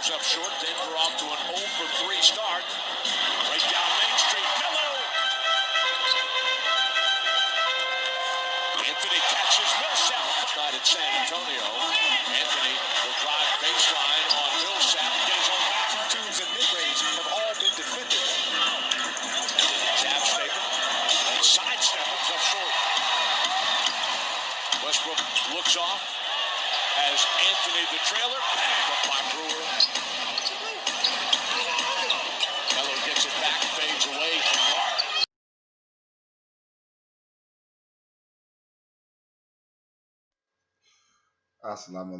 comes up short. Denver off to an 0 for 3 start. Right down Main Street. Melo. Anthony catches Millsap. Outside at San Antonio. Anthony will drive baseline on Millsap. Get his own back. Twos and mid-range have all been defended. Jab statement. And sidestep comes up short. Westbrook looks off as Anthony the trailer. Back up by Brewer. Melo gets it back, fades away from Barr. Assalamu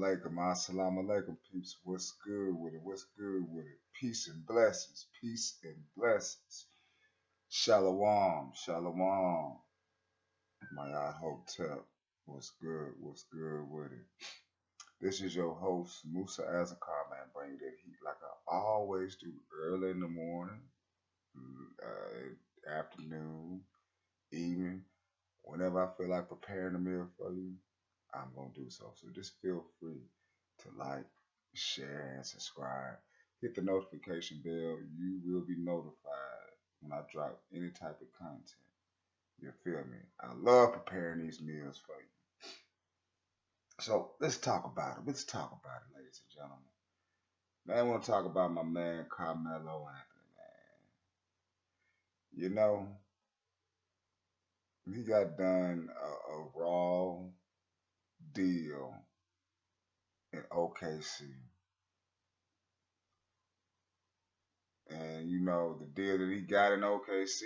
alaikum, peeps. What's good with it? What's good with it? Peace and blessings. Peace and blessings. Shalom. Shalom. Mayat Hotel. What's good? What's good with it? This is your host, Musa Azakar, man. Bring you that heat like I always do. Early in the morning, afternoon, evening. Whenever I feel like preparing a meal for you, I'm going to do so. So just feel free to like, share, and subscribe. Hit the notification bell. You will be notified when I drop any type of content. You feel me? I love preparing these meals for you. So let's talk about it. Let's talk about it, ladies and gentlemen. Man, I want to talk about my man, Carmelo Anthony, man. You know, he got done a raw deal in OKC. And, you know, the deal that he got in OKC,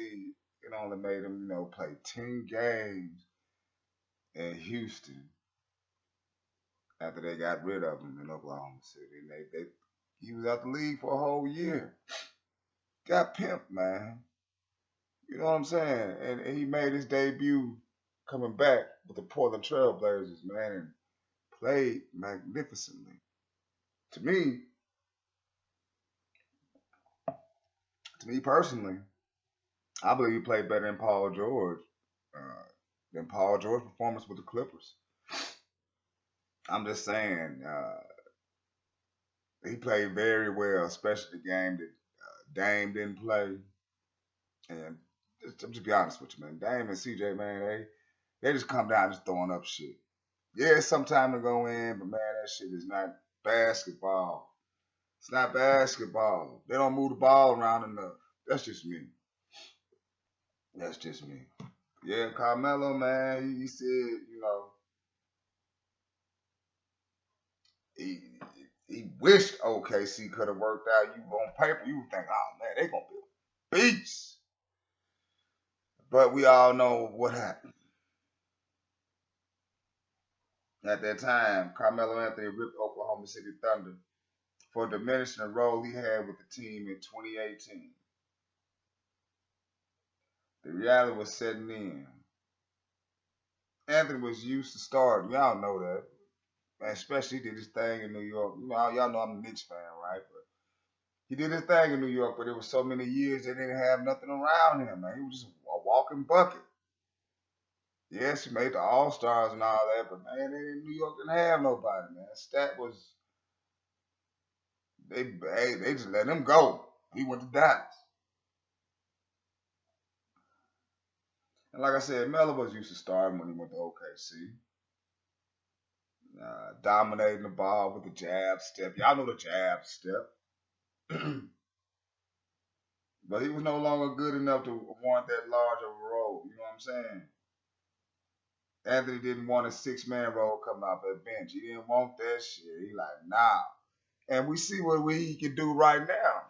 it only made him, you know, play 10 games in Houston after they got rid of him in Oklahoma City. And he was out the league for a whole year. Got pimped, man. You know what I'm saying? And he made his debut coming back with the Portland Trail Blazers, man, and played magnificently. To me personally, I believe he played better than Paul George, performance with the Clippers. I'm just saying, he played very well, especially the game that Dame didn't play. And just be honest with you, man, Dame and CJ, man, they just come down just throwing up shit. Yeah, it's some time to go in, but man, that shit is not basketball. It's not basketball. They don't move the ball around enough. That's just me. That's just me. Yeah, Carmelo, man, he said, you know, he wished OKC could have worked out. You on paper, you would think, oh man, they gonna be a beast. But we all know what happened. At that time, Carmelo Anthony ripped Oklahoma City Thunder for diminishing the role he had with the team in 2018. The reality was setting in. Anthony was used to starting. Y'all know that. Man, especially he did his thing in New York. You know, y'all know I'm a Knicks fan, right? But he did his thing in New York, but it was so many years they didn't have nothing around him, man. He was just a walking bucket. Yes, he made the All-Stars and all that, but man, in New York didn't have nobody, man. Stat was, they just let him go. He went to Dallas. And like I said, Melo was used to starting when he went to OKC. Dominating the ball with the jab step. Y'all know the jab step. But he was no longer good enough to warrant that large of a role. You know what I'm saying? Anthony didn't want a 6-man role coming off that bench. He didn't want that shit. He like, nah. And we see what he can do right now.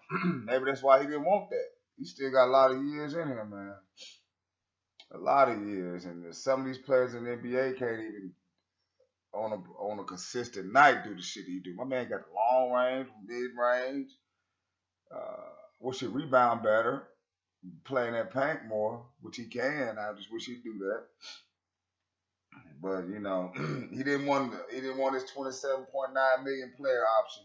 Maybe that's why he didn't want that. He still got a lot of years in him, man. A lot of years. And some of these players in the NBA can't even, on a consistent night, do the shit he do. My man got long range, mid range. Wish he'd rebound better, playing that paint more, which he can. I just wish he'd do that. But you know, he didn't want his $27.9 million player option,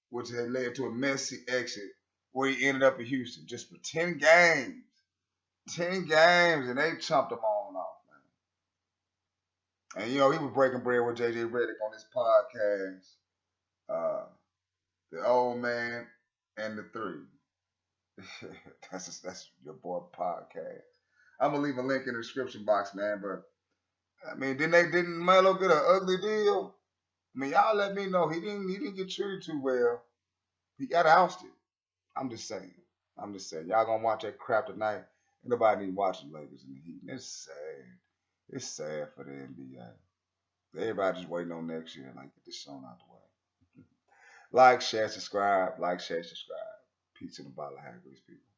which had led to a messy exit where he ended up in Houston just for 10 games. 10 games, and they chumped him on off, man. And you know, he was breaking bread with JJ Redick on his podcast The old man and the three. That's your boy podcast. I'm gonna leave a link in the description box, man. But I mean, didn't Melo get an ugly deal? I mean, y'all let me know he didn't get treated too well. He got ousted. I'm just saying. I'm just saying. Y'all gonna watch that crap tonight. Ain't nobody need to watch the Lakers in the Heat. And it's sad. It's sad for the NBA. Everybody just waiting on next year. Like, get this shown out the way. Like, share, subscribe. Like, share, subscribe. Peace in the bottle of Grease, people.